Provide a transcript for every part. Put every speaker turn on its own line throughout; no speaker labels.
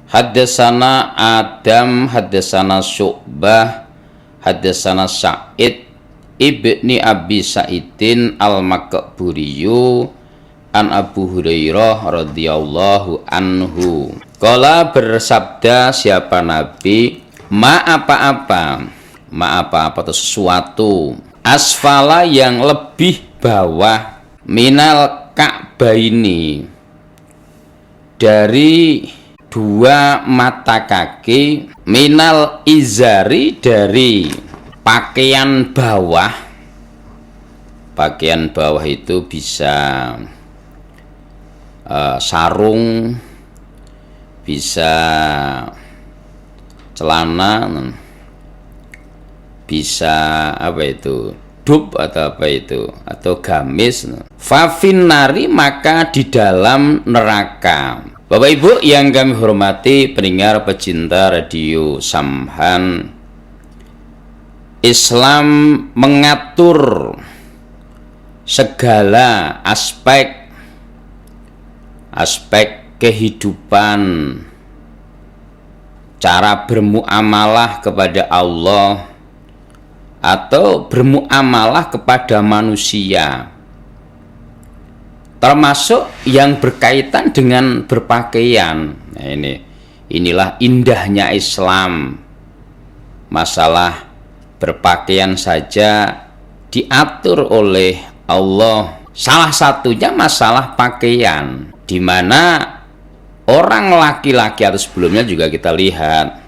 Haddatsana Adam, haddatsana Syu'bah, haddatsana Sa'id ibni Abi Sa'idin al-Makburiyu an Abu Hurairah radhiyallahu anhu. Qala bersabda siapa Nabi, ma apa-apa atau sesuatu asfala yang lebih bawah minal Ka'baini dari dua mata kaki, minal izari dari pakaian bawah. Pakaian bawah itu bisa sarung, bisa celana, bisa apa itu, dub atau apa itu, atau gamis. Fafinari maka di dalam neraka. Bapak Ibu yang kami hormati, pendengar pecinta radio Samhan, Islam mengatur segala aspek kehidupan, cara bermuamalah kepada Allah atau bermuamalah kepada manusia, termasuk yang berkaitan dengan berpakaian. Nah, inilah indahnya Islam. Masalah berpakaian saja diatur oleh Allah. Salah satunya masalah pakaian, di mana orang laki-laki, atau sebelumnya juga kita lihat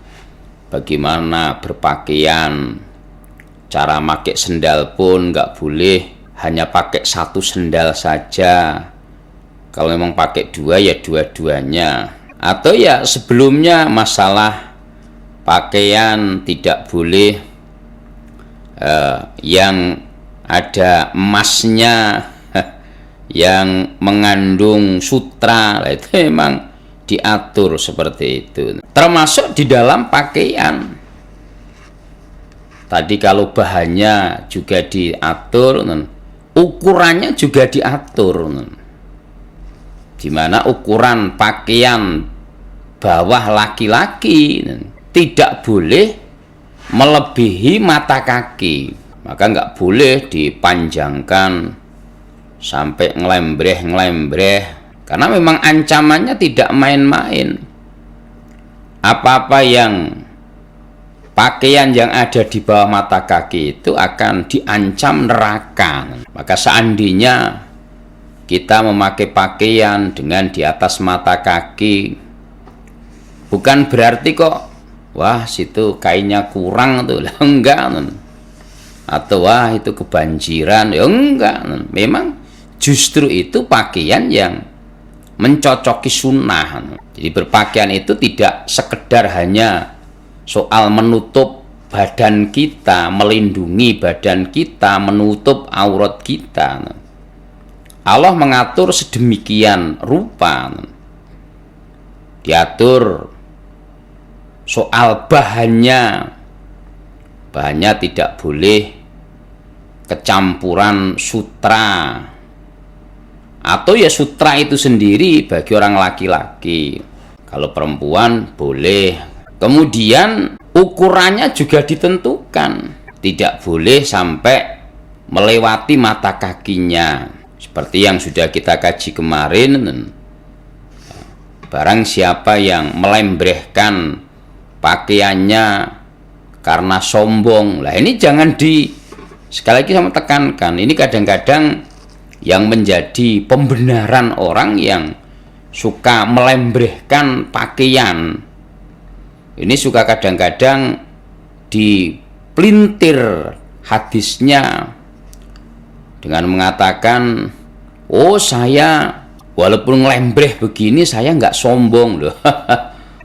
bagaimana berpakaian. Cara pakai sendal pun nggak boleh hanya pakai satu sendal saja. Kalau memang pakai dua ya dua-duanya. Atau ya sebelumnya masalah pakaian tidak boleh yang ada emasnya, yang mengandung sutra. Itu memang diatur seperti itu. Termasuk di dalam pakaian. Tadi kalau bahannya juga diatur, ukurannya juga diatur. Di mana ukuran pakaian bawah laki-laki tidak boleh melebihi mata kaki. Maka nggak boleh dipanjangkan sampai ngelembreh, karena memang ancamannya tidak main-main. Apa-apa yang pakaian yang ada di bawah mata kaki itu akan diancam neraka. Maka seandainya kita memakai pakaian dengan di atas mata kaki, bukan berarti kok wah situ kainnya kurang tuh, enggak. Atau wah itu kebanjiran, ya enggak. Memang justru itu pakaian yang mencocoki sunnah. Jadi berpakaian itu tidak sekedar hanya soal menutup badan kita, melindungi badan kita, menutup aurat kita. Allah mengatur sedemikian rupa. Diatur soal bahannya tidak boleh kecampuran sutra, atau ya sutra itu sendiri bagi orang laki-laki. Kalau perempuan boleh. Kemudian ukurannya juga ditentukan, tidak boleh sampai melewati mata kakinya. Seperti yang sudah kita kaji kemarin, barang siapa yang melembrehkan pakaiannya karena sombong, lah ini jangan sekali lagi sama tekankan, ini kadang-kadang yang menjadi pembenaran orang yang suka melembrehkan pakaian. Ini suka kadang-kadang dipelintir hadisnya dengan mengatakan, oh saya walaupun ngelembreh begini saya nggak sombong loh.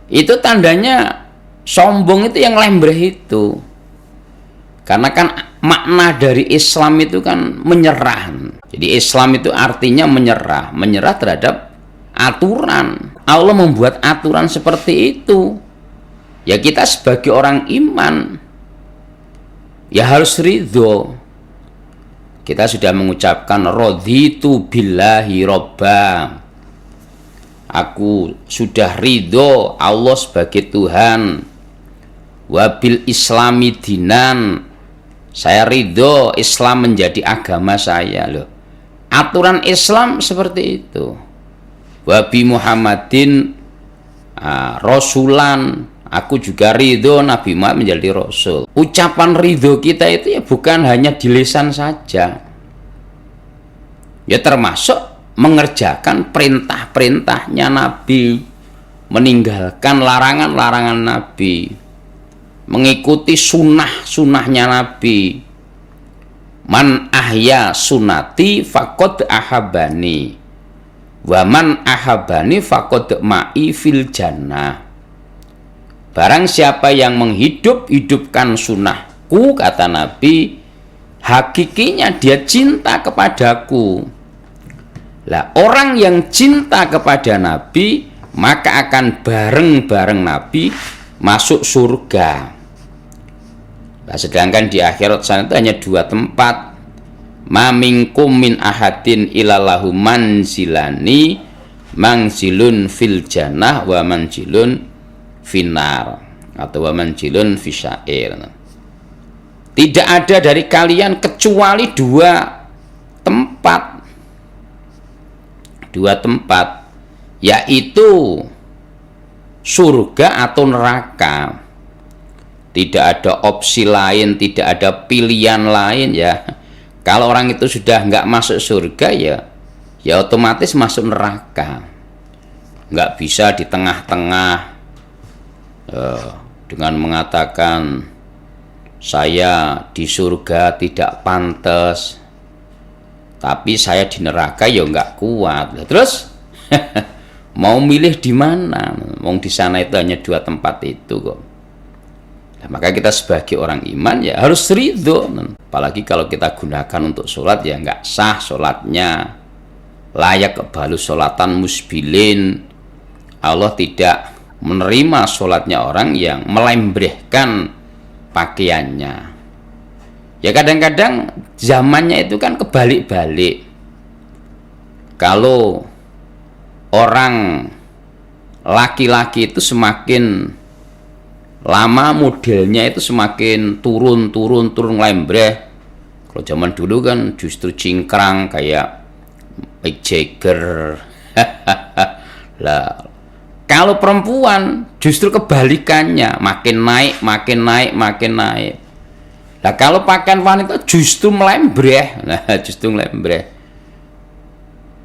Itu tandanya sombong itu yang lembreh itu. Karena kan makna dari Islam itu kan menyerah. Jadi Islam itu artinya menyerah terhadap aturan. Allah membuat aturan seperti itu. Ya kita sebagai orang iman ya harus ridho. Kita sudah mengucapkan raditu billahi robba. aku sudah ridho Allah sebagai Tuhan, wabil islami dinan, saya ridho Islam menjadi agama saya. Loh, aturan Islam seperti itu. Wabi Muhammadin rasulan, aku juga ridho Nabi Muhammad menjadi rasul. Ucapan ridho kita itu ya bukan hanya di lisan saja, ya termasuk mengerjakan perintah-perintahnya Nabi, meninggalkan larangan-larangan Nabi, mengikuti sunnah-sunnahnya Nabi. Man ahya sunnati faqad ahabani, wa man ahabani faqad ma'i fil jannah. Barang siapa yang menghidupkan sunnahku, kata Nabi, hakikinya dia cinta kepadaku. Lah, orang yang cinta kepada Nabi maka akan bareng-bareng Nabi masuk surga. Nah, sedangkan di akhirat sana itu hanya 2 tempat. Ma minkum min ahadin ilallahu manzilani, manzilun fil jannah wa manzilun finar, atau wa manzilun fisyair. Tidak ada dari kalian kecuali 2 tempat. 2 tempat, yaitu surga atau neraka. Tidak ada opsi lain, tidak ada pilihan lain ya. Kalau orang itu sudah nggak masuk surga ya otomatis masuk neraka. Nggak bisa di tengah-tengah dengan mengatakan saya di surga tidak pantas, tapi saya di neraka ya nggak kuat. Terus mau milih di mana? Wong di sana itu hanya 2 tempat itu kok. Nah, maka kita sebagai orang iman ya harus ridho. Apalagi kalau kita gunakan untuk sholat ya nggak sah sholatnya. Layak kebalu sholatan musbilin. Allah tidak menerima sholatnya orang yang melembrehkan pakaiannya. Ya kadang-kadang zamannya itu kan kebalik-balik. Kalau orang laki-laki itu semakin lama modelnya itu semakin turun lembreh. Kalau zaman dulu kan justru cingkrang kayak Mick Jagger. Lah, kalau perempuan justru kebalikannya, makin naik. Nah, kalau pakaian wanita justru melembreh.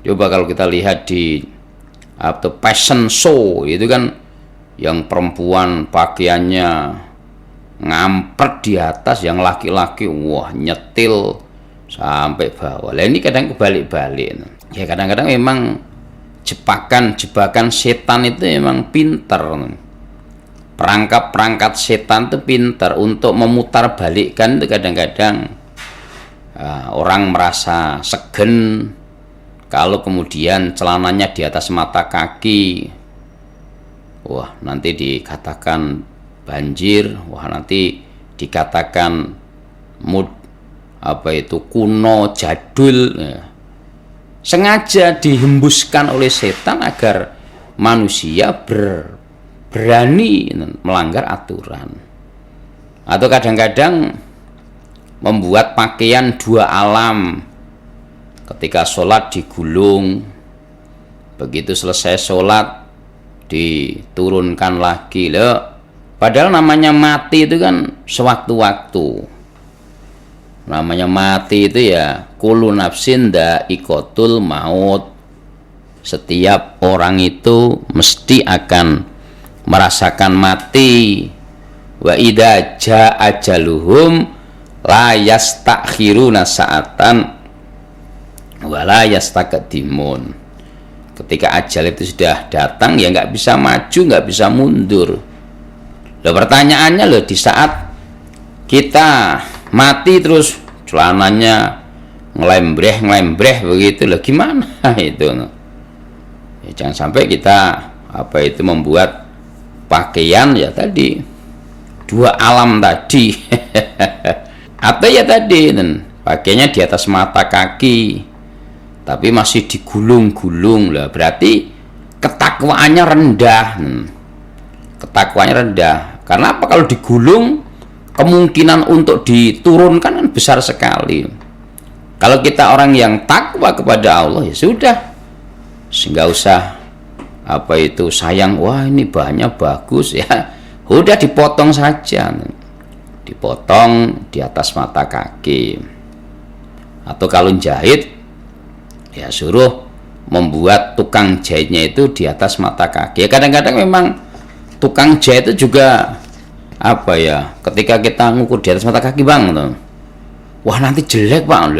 Coba kalau kita lihat di fashion show itu kan, yang perempuan pakaiannya ngampret di atas, yang laki-laki wah nyetil sampai bawah. Lah ini kadang kebalik-balik. Ya kadang-kadang memang jebakan setan itu memang pinter. Perangkap setan itu pinter untuk memutar balikkan itu. Kadang-kadang orang merasa segen kalau kemudian celananya di atas mata kaki. Wah, nanti dikatakan banjir, wah nanti dikatakan kuno, jadul. Sengaja dihembuskan oleh setan agar manusia berani melanggar aturan. Atau kadang-kadang membuat pakaian 2 alam. Ketika sholat digulung, begitu selesai sholat diturunkan lagi. Padahal namanya mati itu kan sewaktu-waktu. Namanya mati itu ya kullu nafsin dha'iqatul maut. Setiap orang itu mesti akan merasakan mati. Wa idza jaa ajaluhum la yastakhiruna sa'atan wa la yastaqdimun. Ketika ajal itu sudah datang ya nggak bisa maju, nggak bisa mundur. Pertanyaannya di saat kita mati terus celananya ngelembreh begitu gimana itu? Ya, jangan sampai kita membuat pakaian ya tadi 2 alam tadi. Atau ya tadi pakainya di atas mata kaki tapi masih digulung-gulung. Lah berarti ketakwaannya rendah. Ketakwaannya rendah. Karena apa? Kalau digulung, kemungkinan untuk diturunkan kan besar sekali. Kalau kita orang yang takwa kepada Allah, ya sudah, nggak usah sayang, wah ini bahannya bagus ya, udah dipotong saja, dipotong di atas mata kaki. Atau kalau jahit, ya suruh membuat tukang jahitnya itu di atas mata kaki. Ya kadang-kadang memang tukang jahit itu juga ketika kita ngukur di atas mata kaki, bang, wah nanti jelek bang,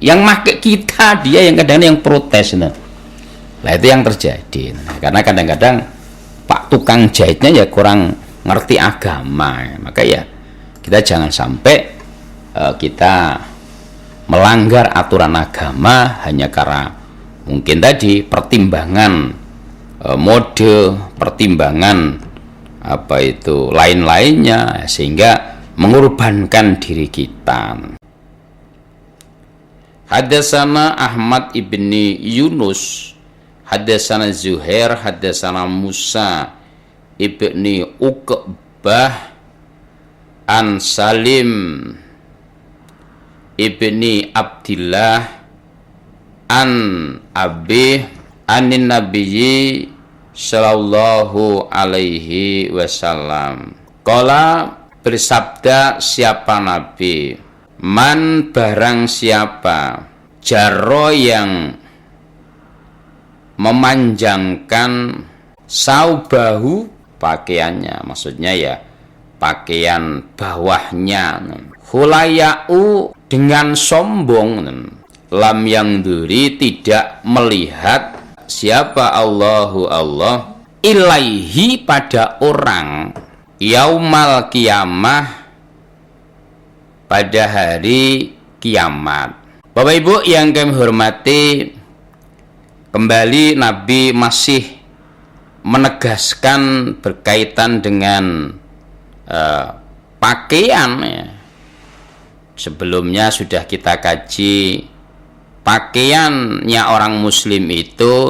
yang make kita, dia yang kadang-kadang yang protes. Nah itu yang terjadi. Karena kadang-kadang pak tukang jahitnya ya kurang ngerti agama. Maka ya kita jangan sampai kita melanggar aturan agama hanya karena mungkin tadi pertimbangan mode, pertimbangan lain-lainnya, sehingga mengorbankan diri kita. Hadatsana Ahmad ibni Yunus, hadatsana Zuhair, hadatsana Musa ibni Uqbah an Salim ibni Abdillah an Abi anin Nabiyyi sallallahu alaihi wasallam. Qala, bersabda siapa Nabi, man barang siapa jarro yang memanjangkan saubahu, pakaiannya, maksudnya ya pakaian bawahnya, hulayau, dengan sombong, lam yang duri, tidak melihat siapa Allahu Allah, ilaihi, pada orang, yaumal kiamah, pada hari kiamat. Bapak Ibu yang kami hormati, kembali Nabi masih menegaskan berkaitan dengan pakaian ya. Sebelumnya sudah kita kaji pakaiannya orang muslim itu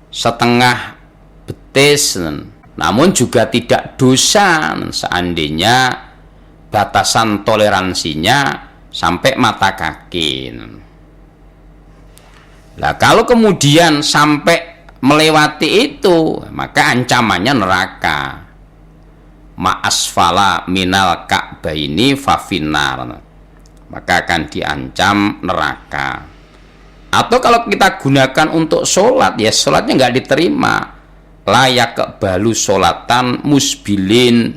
setengah betis, namun juga tidak dosa seandainya batasan toleransinya sampai mata kaki. Nah, kalau kemudian sampai melewati itu, maka ancamannya neraka. Ma'asfala minal ka'baini fafinar, maka akan diancam neraka. Atau kalau kita gunakan untuk sholat, ya sholatnya nggak diterima. Layak balu sholatan musbilin,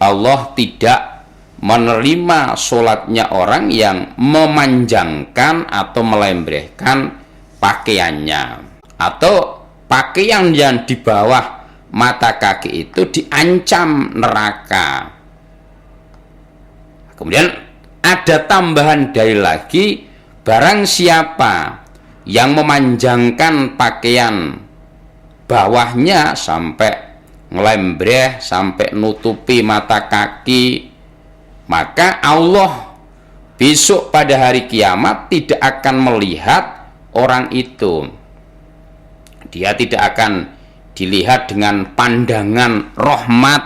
Allah tidak menerima sholatnya orang yang memanjangkan atau melembrehkan pakaiannya, atau pakaian yang di bawah mata kaki itu diancam neraka. Kemudian ada tambahan dalil lagi, barang siapa yang memanjangkan pakaian bawahnya sampai ngelembreh, sampai nutupi mata kaki, maka Allah besok pada hari kiamat tidak akan melihat orang itu. Dia tidak akan dilihat dengan pandangan rahmat.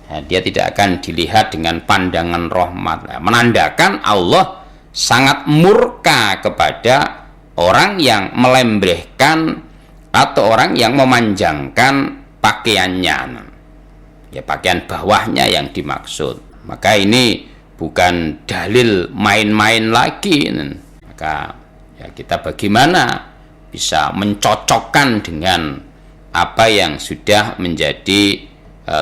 Nah, dia tidak akan dilihat dengan pandangan rahmat. Nah, menandakan Allah sangat murka kepada orang yang melembrehkan atau orang yang memanjangkan pakaiannya. Ya, pakaian bawahnya yang dimaksud. Maka ini bukan dalil main-main lagi. Maka ya kita bagaimana bisa mencocokkan dengan apa yang sudah menjadi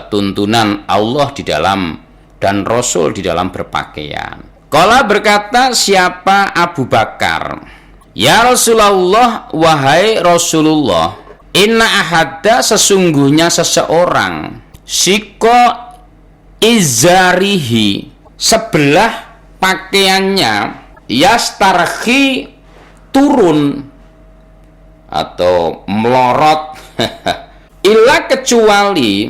tuntunan Allah di dalam dan Rasul di dalam berpakaian. Qala, berkata siapa Abu Bakar, ya Rasulullah, wahai Rasulullah, inna ahada, sesungguhnya seseorang, siko izarihi, sebelah pakaiannya, yastarhi, turun atau melorot, illa, kecuali,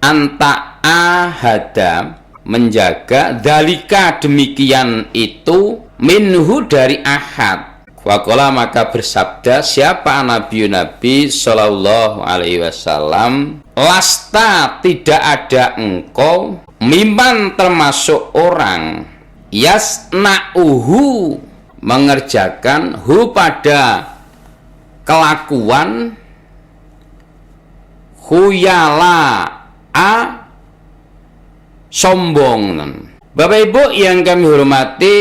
anta ahada, menjaga, dalika, demikian itu, minhu, dari ahad, Waqala maka bersabda siapa Nabi Sallallahu Alaihi Wasallam, lasta tidak ada engkau miman termasuk orang yasna'uhu mengerjakan hu pada kelakuan huyala a sombong. Bapak Ibu yang kami hormati,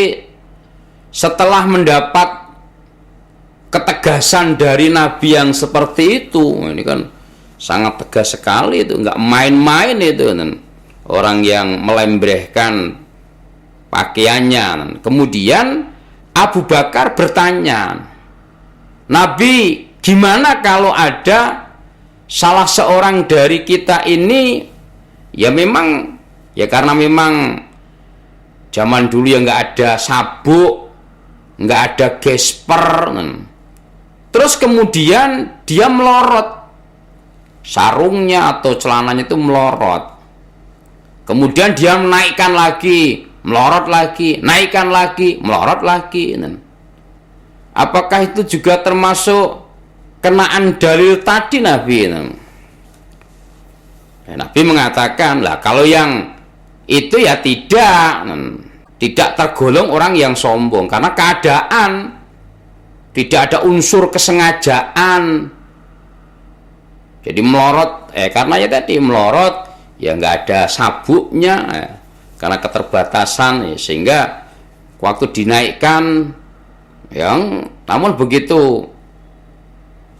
setelah mendapat ketegasan dari Nabi yang seperti itu, ini kan sangat tegas sekali, itu nggak main-main itu, orang yang melembrehkan pakaiannya. Kemudian Abu Bakar bertanya, Nabi, gimana kalau ada salah seorang dari kita ini, ya memang, ya karena memang zaman dulu ya nggak ada sabuk, nggak ada gesper, terus kemudian dia melorot, sarungnya atau celananya itu melorot, kemudian dia menaikkan lagi, melorot lagi, naikkan lagi, melorot lagi. Apakah itu juga termasuk kenaan dalil tadi Nabi? Nabi mengatakan, lah kalau yang itu ya tidak tergolong orang yang sombong, karena keadaan, tidak ada unsur kesengajaan. Jadi melorot, karena ya tadi melorot, ya nggak ada sabuknya, karena keterbatasan, sehingga waktu dinaikkan, yang namun begitu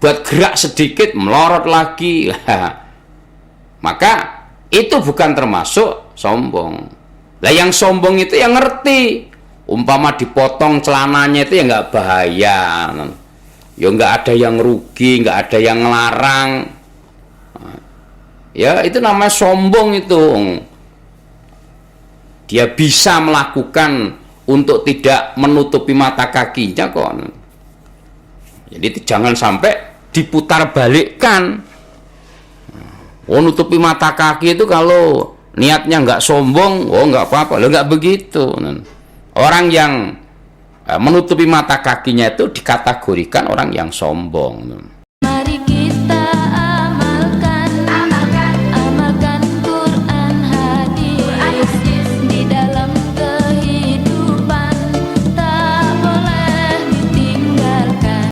buat gerak sedikit melorot lagi, maka itu bukan termasuk sombong. Lah yang sombong itu yang ngerti, umpama dipotong celananya itu ya nggak bahaya, ya nggak ada yang rugi, nggak ada yang ngelarang, ya itu namanya sombong itu. Dia bisa melakukan untuk tidak menutupi mata kakinya kok. Jadi jangan sampai diputar balikkan. Oh, nutupi mata kaki itu kalau niatnya nggak sombong, oh nggak apa-apa. Loh, nggak begitu. Orang yang menutupi mata kakinya itu dikategorikan orang yang sombong.